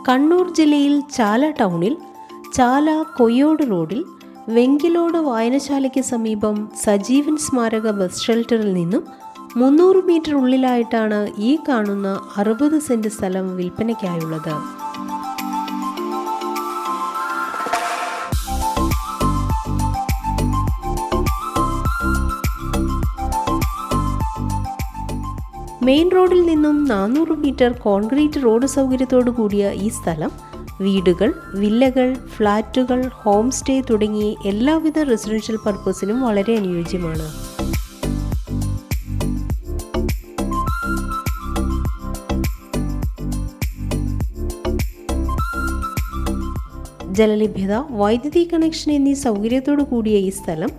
കണ്ണൂർ ജില്ലയിൽ ചാല ടൗണിൽ ചാല കൊയ്യോട് റോഡിൽ വെങ്കിലോട് വായനശാലയ്ക്ക് സമീപം സജീവൻ സ്മാരക ബസ് ഷെൽട്ടറിൽ നിന്നും 300 മീറ്റർ ഉള്ളിലായിട്ടാണ് ഈ കാണുന്ന 60 സെന്റ് സ്ഥലം വിൽപ്പനയ്ക്കായുള്ളത്. മെയിൻ റോഡിൽ നിന്നും 400 മീറ്റർ കോൺക്രീറ്റ് റോഡ് സൗകര്യത്തോടു കൂടിയ ഈ സ്ഥലം വീടുകൾ, വില്ലകൾ, ഫ്ലാറ്റുകൾ, ഹോം സ്റ്റേ തുടങ്ങി എല്ലാവിധ റെസിഡൻഷ്യൽ പർപ്പസിനും വളരെ അനുയോജ്യമാണ്. ജലലഭ്യത, വൈദ്യുതി കണക്ഷൻ എന്നീ സൗകര്യത്തോടു കൂടിയ ഈ സ്ഥലം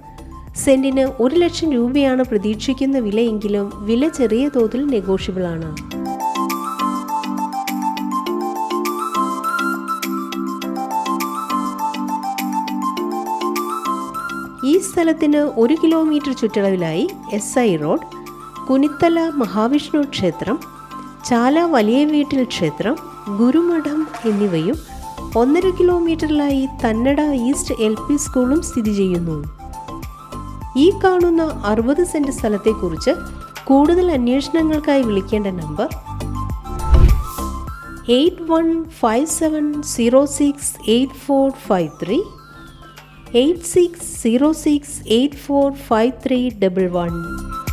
സെന്റിന് 1 ലക്ഷം രൂപയാണ് പ്രതീക്ഷിക്കുന്ന വിലയെങ്കിലും വില ചെറിയ തോതിൽ നെഗോഷ്യബിൾ ആണ്. ഈ സ്ഥലത്തിന് 1 കിലോമീറ്റർ ചുറ്റളവിലായി SI റോഡ്, കുനിത്തല മഹാവിഷ്ണു ക്ഷേത്രം, ചാല വലിയ വീട്ടിൽ ക്ഷേത്രം, ഗുരുമഠം എന്നിവയും 1.5 കിലോമീറ്ററിലായി തന്നട ഈസ്റ്റ് LP സ്കൂളും സ്ഥിതി ചെയ്യുന്നു. ഈ കാണുന്ന 60 സെന്റ് സ്ഥലത്തെക്കുറിച്ച് കൂടുതൽ അന്വേഷണങ്ങൾക്കായി വിളിക്കേണ്ട നമ്പർ 8157068453, 8606845311.